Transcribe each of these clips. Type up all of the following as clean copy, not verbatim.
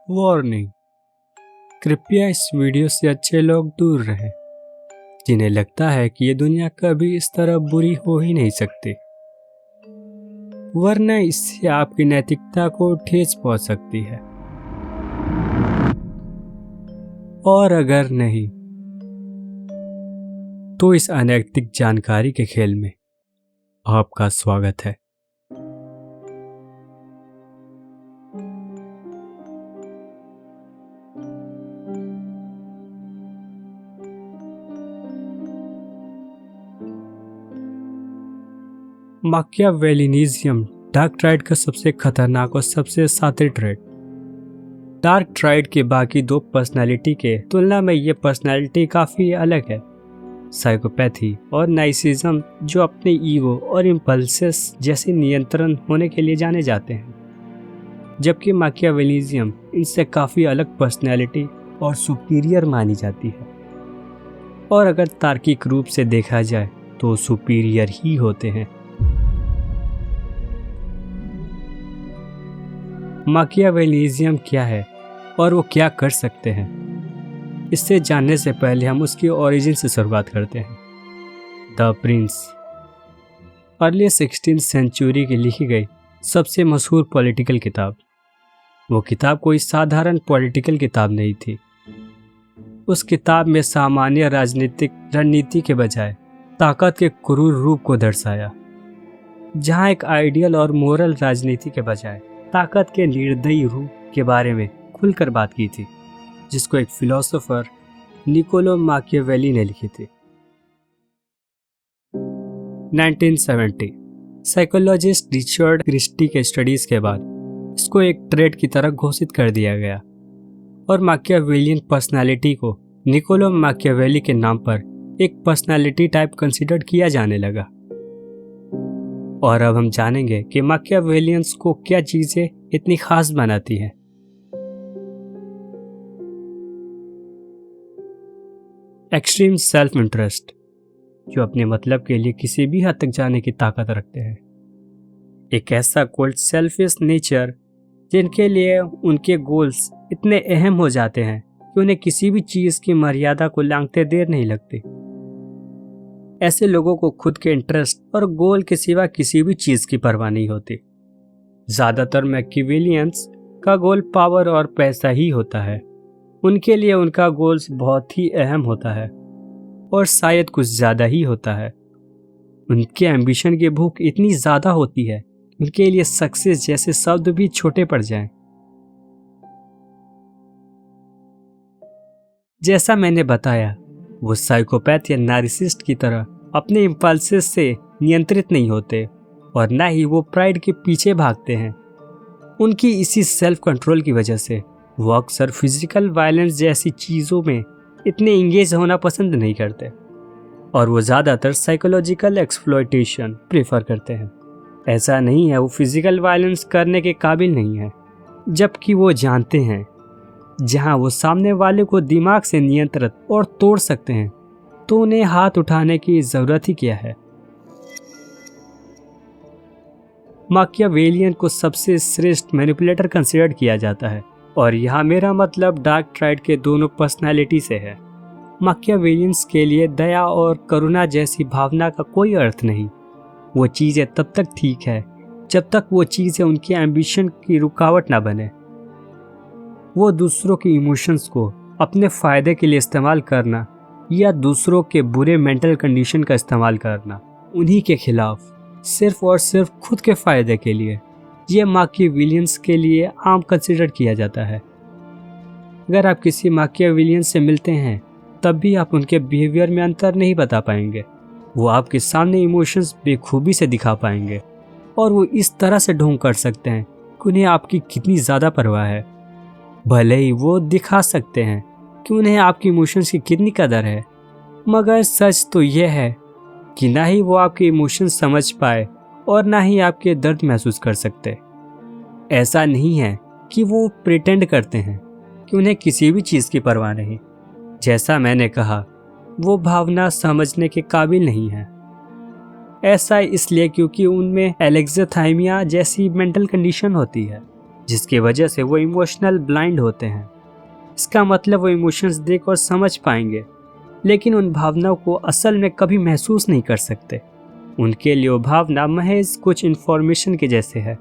Warning. कृपया इस video से अच्छे लोग दूर रहें जिन्हें लगता है कि ये दुनिया कभी इस तरह बुरी हो ही नहीं सकती, वरना इससे आपकी नैतिकता को ठेस पहुंच सकती है। और अगर नहीं तो इस अनैतिक जानकारी के खेल में आपका स्वागत है। माकियावेलिनिज्म डार्क ट्राइड का सबसे खतरनाक और सबसे शातिर ट्रेड। डार्क ट्राइड के बाकी दो पर्सनालिटी के तुलना में ये पर्सनालिटी काफी अलग है। साइकोपैथी और नार्सिसिज्म जो अपने ईगो और इम्पल्सेस जैसे नियंत्रण होने के लिए जाने जाते हैं, जबकि माकियावेलिज्म इनसे काफी अलग पर्सनालिटी और सुपीरियर मानी जाती है। और अगर तार्किक रूप से देखा जाए तो सुपीरियर ही होते हैं। माकियावेलिज्म क्या है और वो क्या कर सकते हैं, इससे जानने से पहले हम उसकी ओरिजिन से शुरुआत करते हैं। The Prince early 16th century की लिखी गई सबसे मशहूर पॉलिटिकल किताब। वो किताब कोई साधारण पॉलिटिकल किताब नहीं थी। उस किताब में सामान्य राजनीतिक रणनीति के बजाय ताकत के क्रूर रूप को दर्शाया, जहां एक आइडियल और मोरल राजनीति के बजाय ताकत के निर्दयी रूप के बारे में खुलकर बात की थी, जिसको एक फिलोसोफर निकोलो माकियावेली ने लिखी थी। 1970 साइकोलॉजिस्ट रिचर्ड क्रिस्टी के स्टडीज के बाद इसको एक ट्रेड की तरह घोषित कर दिया गया और माकियावेलियन पर्सनालिटी को निकोलो माकियावेली के नाम पर एक पर्सनालिटी टाइप कंसीडर किया जाने लगा। और अब हम जानेंगे कि माकियावेलियंस को क्या चीजें इतनी खास बनाती हैं। एक्सट्रीम सेल्फ इंटरेस्ट, जो अपने मतलब के लिए किसी भी हद तक जाने की ताकत रखते हैं। एक ऐसा कोल्ड सेल्फिश नेचर जिनके लिए उनके गोल्स इतने अहम हो जाते हैं कि उन्हें किसी भी चीज की मर्यादा को लांघते देर नहीं लगती। ऐसे लोगों को खुद के इंटरेस्ट और गोल के सिवा किसी भी चीज की परवाह नहीं होती। ज्यादातर मैकियावेलियंस का गोल पावर और पैसा ही होता है। उनके लिए उनका गोल्स बहुत ही अहम होता है और शायद कुछ ज्यादा ही होता है। उनके एम्बिशन की भूख इतनी ज्यादा होती है, उनके लिए सक्सेस जैसे शब्द भी छोटे पड़ जाएं। जैसा मैंने बताया, वो साइकोपैथ या नार्सिसिस्ट की तरह अपने इम्पल्सेस से नियंत्रित नहीं होते और ना ही वो प्राइड के पीछे भागते हैं। उनकी इसी सेल्फ कंट्रोल की वजह से वो अक्सर फिजिकल वायलेंस जैसी चीज़ों में इतने इंगेज होना पसंद नहीं करते और वो ज़्यादातर साइकोलॉजिकल एक्सप्लॉयटेशन प्रेफर करते हैं। ऐसा नहीं है वो फिजिकल वायलेंस करने के काबिल नहीं है, जबकि वो जानते हैं जहां वो सामने वाले को दिमाग से नियंत्रित और तोड़ सकते हैं तो उन्हें हाथ उठाने की जरूरत ही क्या है। माकियावेलियन को सबसे श्रेष्ठ मैनिपुलेटर कंसीडर किया जाता है और यहाँ मेरा मतलब डार्क ट्राइड के दोनों पर्सनालिटी से है। माकियावेलियंस के लिए दया और करुणा जैसी भावना का कोई अर्थ नहीं। वो चीज़ें तब तक ठीक है जब तक वो चीज़ें उनकी एम्बिशन की रुकावट ना बने। वो दूसरों के इमोशंस को अपने फ़ायदे के लिए इस्तेमाल करना या दूसरों के बुरे मेंटल कंडीशन का इस्तेमाल करना उन्हीं के खिलाफ सिर्फ और सिर्फ खुद के फ़ायदे के लिए, ये माकियावेलियंस के लिए आम कंसिडर किया जाता है। अगर आप किसी माकियावेलियन से मिलते हैं तब भी आप उनके बिहेवियर में अंतर नहीं बता पाएंगे। वो आपके सामने इमोशंस बेखूबी से दिखा पाएंगे और वो इस तरह से ढोंग कर सकते हैं कि उन्हें आपकी कितनी ज़्यादा परवाह है। भले ही वो दिखा सकते हैं कि उन्हें आपकी इमोशंस की कितनी कदर है, मगर सच तो यह है कि ना ही वो आपके इमोशंस समझ पाए और ना ही आपके दर्द महसूस कर सकते। ऐसा नहीं है कि वो प्रिटेंड करते हैं कि उन्हें किसी भी चीज़ की परवाह नहीं। जैसा मैंने कहा, वो भावना समझने के काबिल नहीं है। ऐसा इसलिए क्योंकि उनमें एलेक्जेथाइमिया जैसी मेंटल कंडीशन होती है जिसकी वजह से वो इमोशनल ब्लाइंड होते हैं। इसका मतलब वो इमोशंस देख और समझ पाएंगे, लेकिन उन भावनाओं को असल में कभी महसूस नहीं कर सकते। उनके लिए वो भावना महज कुछ इन्फॉर्मेशन के जैसे है,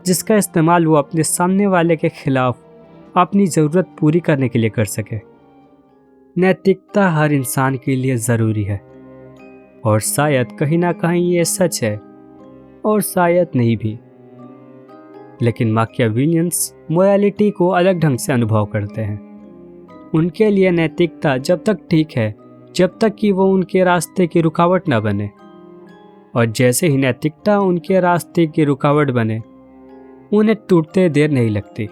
जिसका इस्तेमाल वो अपने सामने वाले के खिलाफ अपनी ज़रूरत पूरी करने के लिए कर सके। नैतिकता हर इंसान के लिए ज़रूरी है, और शायद कहीं ना कहीं ये सच है और शायद नहीं भी। लेकिन मैकियावेलियंस मोरालिटी को अलग ढंग से अनुभव करते हैं। उनके लिए नैतिकता जब तक ठीक है, जब तक कि वो उनके रास्ते की रुकावट ना बने, और जैसे ही नैतिकता उनके रास्ते की रुकावट बने, उन्हें टूटते देर नहीं लगती।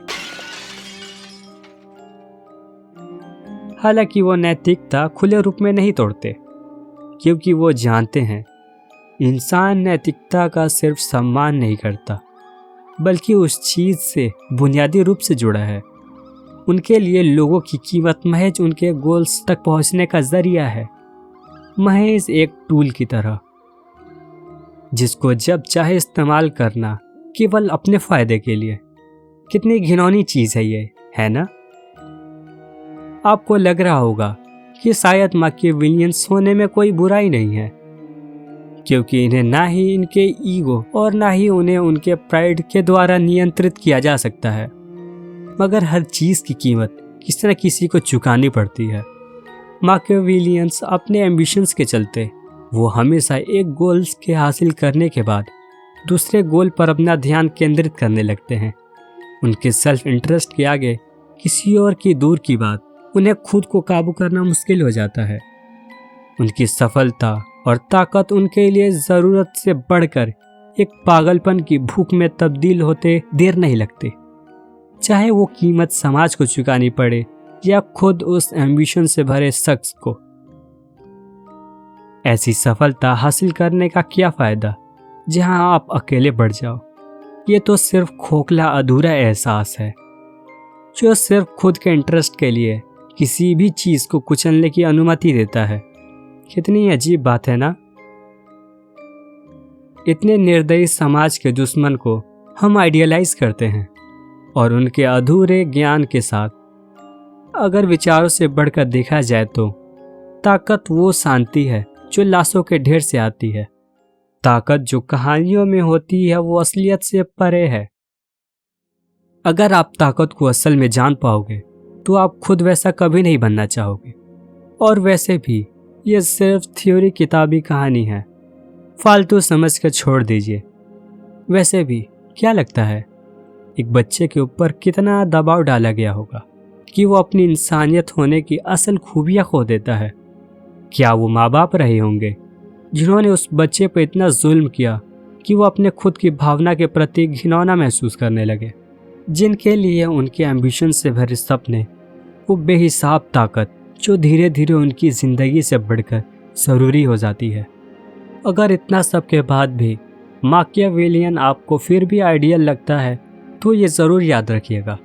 हालांकि वो नैतिकता खुले रूप में नहीं तोड़ते, क्योंकि वो जानते हैं इंसान नैतिकता का सिर्फ सम्मान नहीं करता, बल्कि उस चीज़ से बुनियादी रूप से जुड़ा है। उनके लिए लोगों की कीमत महज उनके गोल्स तक पहुंचने का जरिया है, महज एक टूल की तरह, जिसको जब चाहे इस्तेमाल करना केवल अपने फायदे के लिए। कितनी घिनौनी चीज़ है ये, है ना? आपको लग रहा होगा कि शायद मैकियावेलियंस होने में कोई बुराई नहीं है, क्योंकि इन्हें ना ही इनके ईगो और ना ही उन्हें उनके प्राइड के द्वारा नियंत्रित किया जा सकता है। मगर हर चीज़ की कीमत किसी न किसी को चुकानी पड़ती है। मैकियावेलियंस अपने एम्बिशंस के चलते वो हमेशा एक गोल के हासिल करने के बाद दूसरे गोल पर अपना ध्यान केंद्रित करने लगते हैं। उनके सेल्फ इंटरेस्ट के आगे किसी और की दूर की बात उन्हें खुद को काबू करना मुश्किल हो जाता है। उनकी सफलता और ताकत उनके लिए ज़रूरत से बढ़कर एक पागलपन की भूख में तब्दील होते देर नहीं लगती, चाहे वो कीमत समाज को चुकानी पड़े या खुद उस एम्बिशन से भरे शख्स को। ऐसी सफलता हासिल करने का क्या फ़ायदा जहां आप अकेले बढ़ जाओ? ये तो सिर्फ खोखला अधूरा एहसास है, जो सिर्फ खुद के इंटरेस्ट के लिए किसी भी चीज़ को कुचलने की अनुमति देता है। कितनी अजीब बात है ना? इतने निर्दयी समाज के दुश्मन को हम आइडियलाइज करते हैं, और उनके अधूरे ज्ञान के साथ अगर विचारों से बढ़कर देखा जाए तो ताकत वो शांति है जो लाशों के ढेर से आती है। ताकत जो कहानियों में होती है वो असलियत से परे है। अगर आप ताकत को असल में जान पाओगे तो आप खुद वैसा कभी नहीं बनना चाहोगे। और वैसे भी ये सिर्फ थ्योरी किताबी कहानी है, फालतू समझ कर छोड़ दीजिए। वैसे भी क्या लगता है एक बच्चे के ऊपर कितना दबाव डाला गया होगा कि वो अपनी इंसानियत होने की असल खूबियाँ खो देता है? क्या वो माँ बाप रहे होंगे जिन्होंने उस बच्चे पर इतना जुल्म किया कि वो अपने खुद की भावना के प्रति घिनौना महसूस करने लगे? जिनके लिए उनके एम्बिशन से भरे सपने वो बेहिसाब ताकत जो धीरे धीरे उनकी ज़िंदगी से बढ़कर ज़रूरी हो जाती है। अगर इतना सब के बाद भी मैकियावेलियन आपको फिर भी आइडियल लगता है तो ये ज़रूर याद रखिएगा,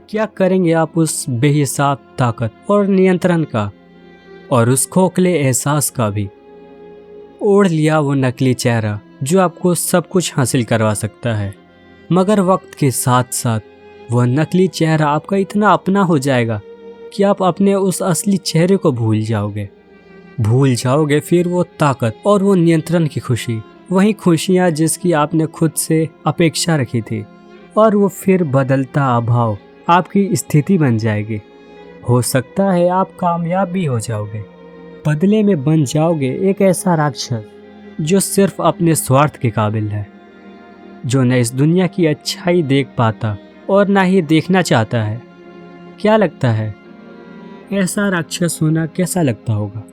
क्या करेंगे आप उस बेहिसाब ताकत और नियंत्रण का और उस खोखले एहसास का भी? ओढ़ लिया वो नकली चेहरा जो आपको सब कुछ हासिल करवा सकता है, मगर वक्त के साथ साथ वह नकली चेहरा आपका इतना अपना हो जाएगा कि आप अपने उस असली चेहरे को भूल जाओगे फिर वो ताकत और वो नियंत्रण की खुशी, वही खुशियाँ जिसकी आपने खुद से अपेक्षा रखी थी, और वो फिर बदलता अभाव आपकी स्थिति बन जाएगी। हो सकता है आप कामयाब भी हो जाओगे, बदले में बन जाओगे एक ऐसा राक्षस जो सिर्फ अपने स्वार्थ के काबिल है, जो न इस दुनिया की अच्छाई देख पाता और ना ही देखना चाहता है। क्या लगता है ऐसा राक्षस होना कैसा लगता होगा?